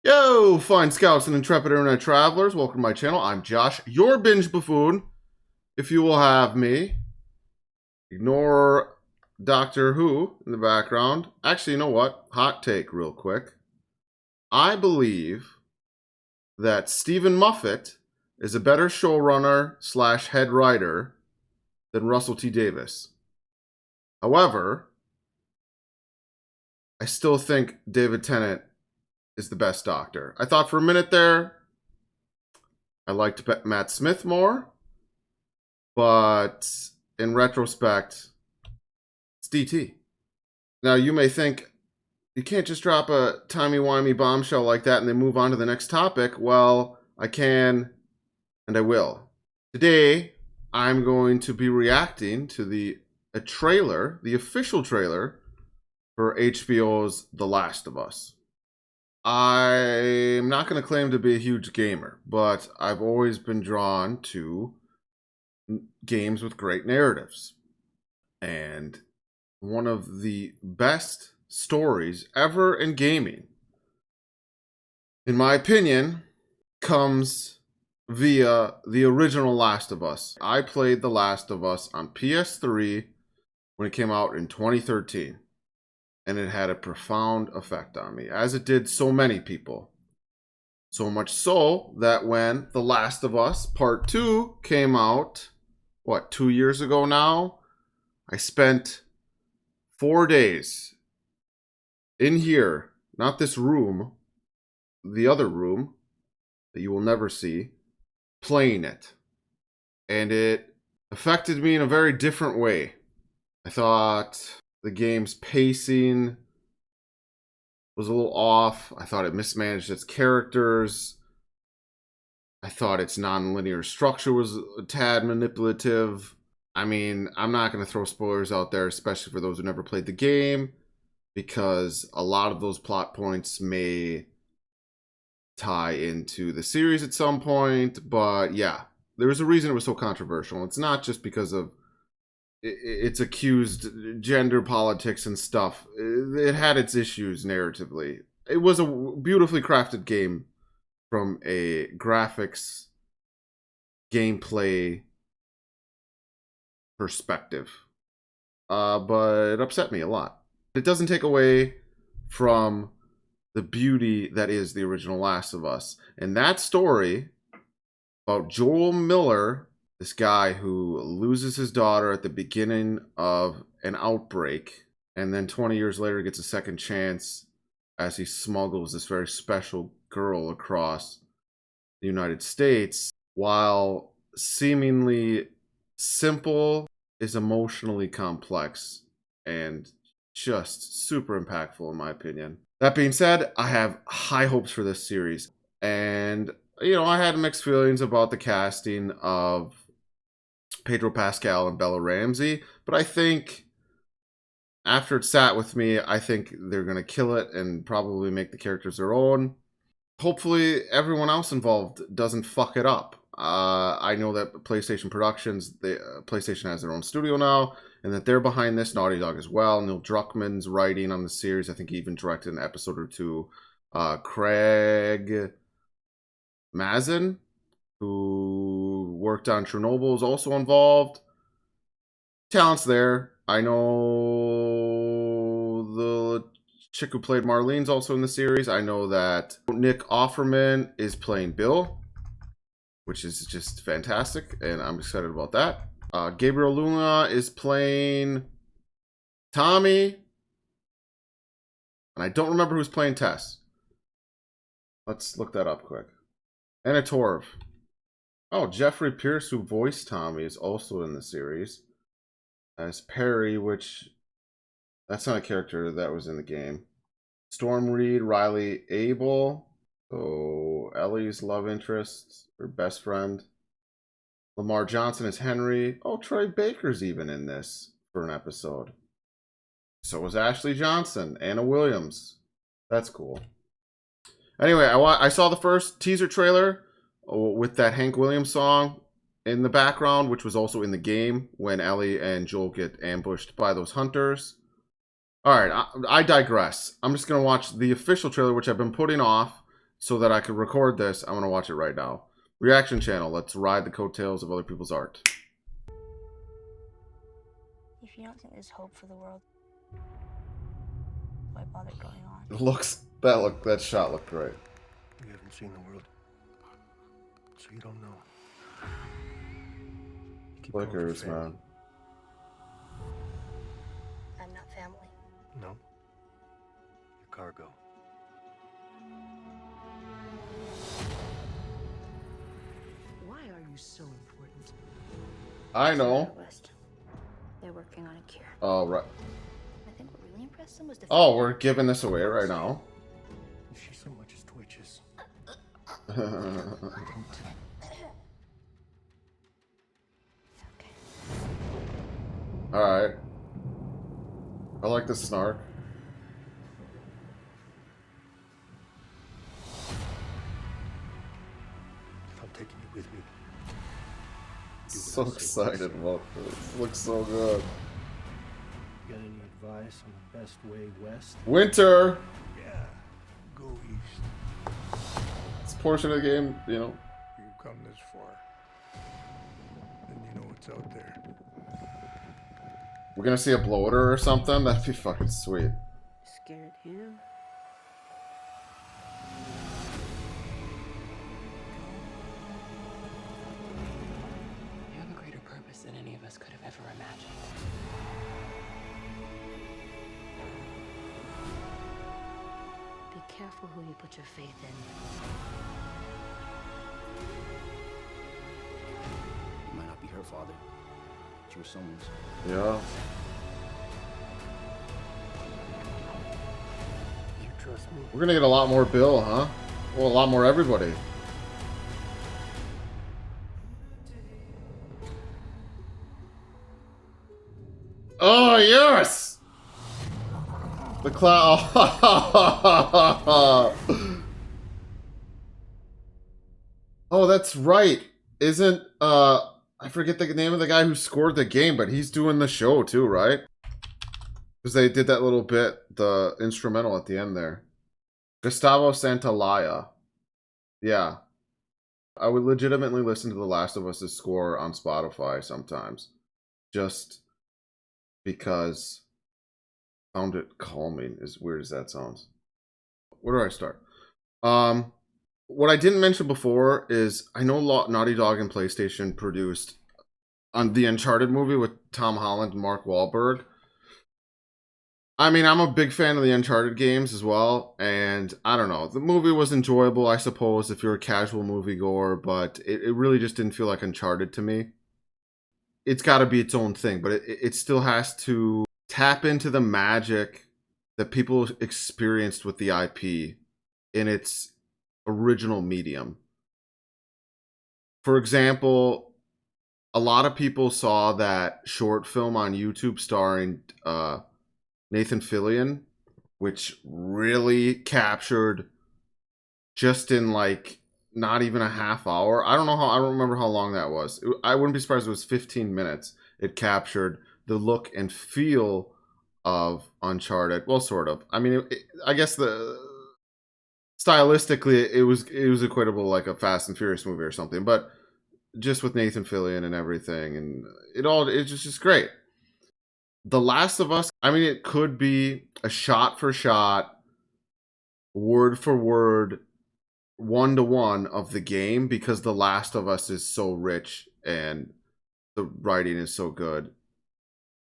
Yo, fine scouts and intrepid internet travelers, welcome to my channel. I'm Josh, your binge buffoon, if you will have me. Ignore Doctor Who in the background. Actually, you know what? Hot take real quick. I believe that Stephen Moffat is a better showrunner slash head writer than Russell T. Davies. However, I still think David Tennant is the best Doctor. I thought for a minute there I liked Matt Smith more, but in retrospect, it's DT. Now, you may think, you can't just drop a timey-wimey bombshell like that and then move on to the next topic. Well, I can, and I will. Today, I'm going to be reacting to the official trailer for HBO's The Last of Us. I'm not going to claim to be a huge gamer, but I've always been drawn to games with great narratives. And one of the best stories ever in gaming, in my opinion, comes via the original Last of Us. I played The Last of Us on PS3 when it came out in 2013. And it had a profound effect on me, as it did so many people. So much so that when The Last of Us Part 2 came out, 2 years ago now, I spent 4 days in here, not this room, the other room that you will never see, playing it. And it affected me in a very different way. I thought the game's pacing was a little off. I thought it mismanaged its characters. I thought its non-linear structure was a tad manipulative. I mean, I'm not going to throw spoilers out there, especially for those who never played the game, because a lot of those plot points may tie into the series at some point. But yeah, there was a reason it was so controversial. It's not just because of it's accused gender politics and stuff. It had its issues narratively. It was a beautifully crafted game from a graphics, gameplay perspective. But it upset me a lot. It doesn't take away from the beauty that is the original Last of Us. And that story about Joel Miller, this guy who loses his daughter at the beginning of an outbreak, and then 20 years later gets a second chance as he smuggles this very special girl across the United States, while seemingly simple, is emotionally complex and just super impactful in my opinion. That being said, I have high hopes for this series. And, I had mixed feelings about the casting of Pedro Pascal and Bella Ramsey, but I think after it sat with me, I think they're going to kill it and probably make the characters their own. Hopefully everyone else involved doesn't fuck it up. I know that PlayStation Productions, PlayStation has their own studio now, and that they're behind this, Naughty Dog as well. Neil Druckmann's writing on the series. I think he even directed an episode or two. Craig Mazin, who worked on Chernobyl, is also involved. Talent's there. I know the chick who played Marlene's also in the series. I know that Nick Offerman is playing Bill, which is just fantastic, and I'm excited about that. Gabriel Luna is playing Tommy, and I don't remember who's playing Tess. Let's look that up quick. Anna Torv. Oh, Jeffrey Pierce, who voiced Tommy, is also in the series as Perry, which that's not a character that was in the game. Storm Reed, Riley Abel, so Ellie's love interest, her best friend. Lamar Johnson is Henry. Oh, Troy Baker's even in this for an episode. So was Ashley Johnson, Anna Williams. That's cool. Anyway, I saw the first teaser trailer with that Hank Williams song in the background, which was also in the game when Ellie and Joel get ambushed by those hunters. All right, I digress. I'm just going to watch the official trailer, which I've been putting off so that I could record this, I'm going to watch it right now. Reaction channel. Let's ride the coattails of other people's art. If you don't think there's hope for the world, why bother going on? That shot looked great. You haven't seen the world, so you don't know. Keep Flickers, man. I'm not family. No. You're cargo. Why are you so important? I know. West. They're working on a cure. Oh, right. I think what really impressed them was the Oh, we're giving this away right now. If she so much as twitches. Okay. Alright. I like the snark. I'm taking you with me. So excited about this. Looks so good. Got any advice on the best way west? Winter! Yeah, go east. This portion of the game, you know. You've come this far. Then you know what's out there. We're gonna see a bloater or something? That'd be fucking sweet. Scared him? You have a greater purpose than any of us could have ever imagined. Be careful who you put your faith in. You might not be her father, but you were someone's. Yeah. You trust me? We're gonna get a lot more Bill, huh? Well, a lot more everybody. Oh, yes! The cloud. Oh, that's right. Isn't, I forget the name of the guy who scored the game, but he's doing the show too, right? Because they did that little bit, the instrumental at the end there. Gustavo Santaolalla. Yeah. I would legitimately listen to The Last of Us' score on Spotify sometimes. Just because I found it calming, as weird as that sounds. Where do I start? What I didn't mention before is I know Naughty Dog and PlayStation produced on the Uncharted movie with Tom Holland and Mark Wahlberg. I mean, I'm a big fan of the Uncharted games as well, and I don't know. The movie was enjoyable, I suppose, if you're a casual moviegoer, but it really just didn't feel like Uncharted to me. It's got to be its own thing, but it still has to tap into the magic that people experienced with the IP in its original medium. For example, a lot of people saw that short film on YouTube starring Nathan Fillion, which really captured just in like not even a half hour. I don't remember how long that was. I wouldn't be surprised if it was 15 minutes. It captured the look and feel of Uncharted. Well, sort of. I mean, I guess stylistically it was equatable like a Fast and Furious movie or something, but just with Nathan Fillion and everything, and it's just great. The Last of Us, I mean, it could be a shot for shot, word for word, 1-to-1 of the game because The Last of Us is so rich and the writing is so good.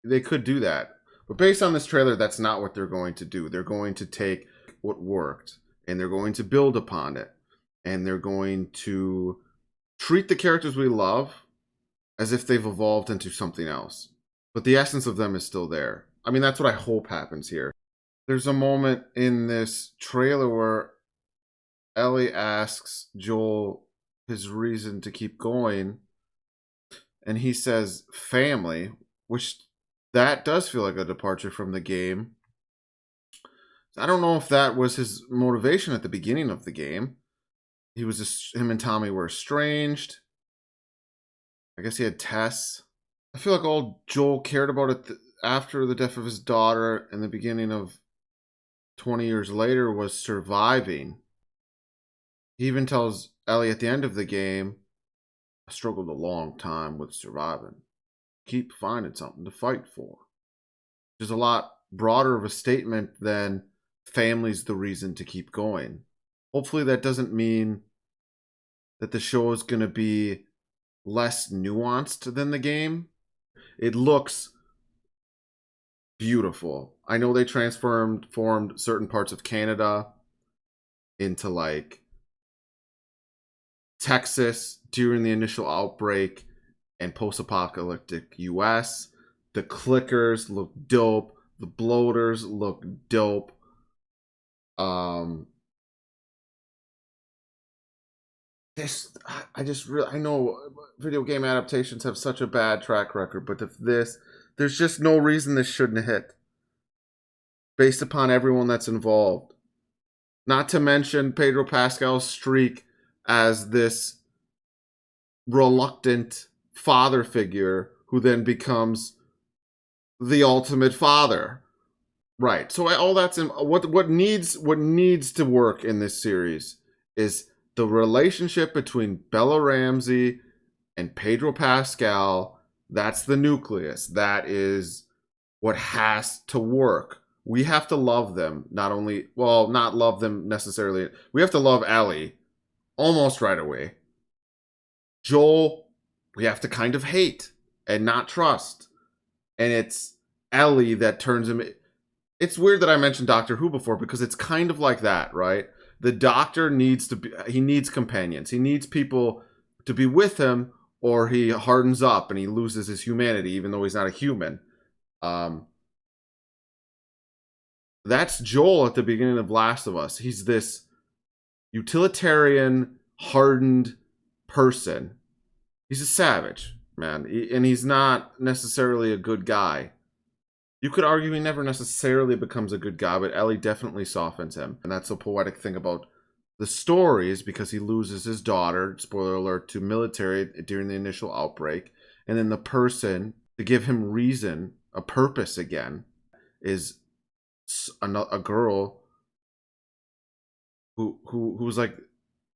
They could do that. But based on this trailer, that's not what they're going to do. They're going to take what worked and they're going to build upon it. And they're going to treat the characters we love as if they've evolved into something else. But the essence of them is still there. I mean, that's what I hope happens here. There's a moment in this trailer where Ellie asks Joel his reason to keep going. And he says family, which that does feel like a departure from the game. I don't know if that was his motivation at the beginning of the game. Him and Tommy were estranged. I guess he had Tess. I feel like all Joel cared about it after the death of his daughter and the beginning of 20 years later was surviving. He even tells Ellie at the end of the game, I struggled a long time with surviving. Keep finding something to fight for. Which is a lot broader of a statement than family's the reason to keep going. Hopefully that doesn't mean that the show is going to be less nuanced than the game. It looks beautiful. I know they formed certain parts of Canada into like Texas during the initial outbreak and post-apocalyptic US. The clickers look dope. The bloaters look dope. I know video game adaptations have such a bad track record, but there's just no reason this shouldn't hit based upon everyone that's involved. Not to mention Pedro Pascal's streak as this reluctant father figure who then becomes the ultimate father. Right. So all that's in what needs to work in this series is the relationship between Bella Ramsey and Pedro Pascal. That's the nucleus. That is what has to work. We have to love them. Not love them necessarily. We have to love Ellie almost right away. Joel, we have to kind of hate and not trust. And it's Ellie that turns him. It's weird that I mentioned Doctor Who before because it's kind of like that, right? The Doctor needs companions. He needs people to be with him or he hardens up and he loses his humanity even though he's not a human. That's Joel at the beginning of Last of Us. He's this utilitarian, hardened person. He's a savage, man. And he's not necessarily a good guy. You could argue he never necessarily becomes a good guy, but Ellie definitely softens him. And that's a poetic thing about the story is because he loses his daughter, spoiler alert, to military during the initial outbreak. And then the person to give him reason, a purpose again, is a girl who's like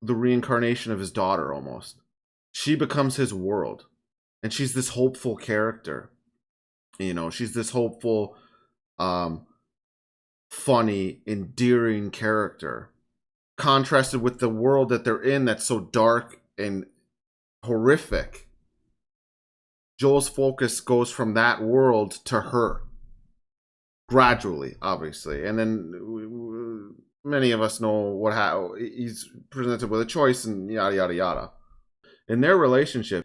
the reincarnation of his daughter almost. She becomes his world. And she's this hopeful character. You know, she's this hopeful, funny, endearing character. Contrasted with the world that they're in that's so dark and horrific. Joel's focus goes from that world to her. Gradually, obviously. And then many of us know how he's presented with a choice and yada, yada, yada. In their relationship,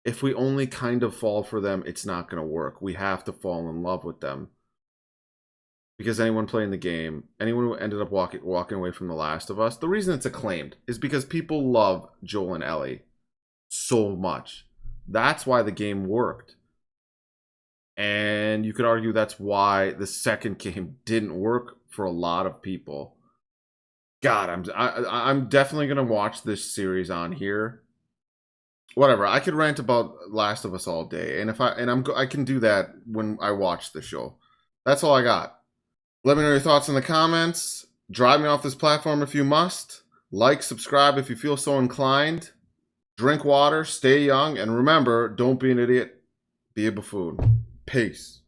if we only kind of fall for them, it's not going to work. We have to fall in love with them. Because anyone playing the game, anyone who ended up walking away from The Last of Us, the reason it's acclaimed is because people love Joel and Ellie so much. That's why the game worked. And you could argue that's why the second game didn't work for a lot of people. God, I'm definitely going to watch this series on here. Whatever, I could rant about Last of Us all day, and I can do that when I watch the show. That's all I got. Let me know your thoughts in the comments. Drive me off this platform if you must. Like, subscribe if you feel so inclined. Drink water, stay young, and remember, don't be an idiot. Be a buffoon. Peace.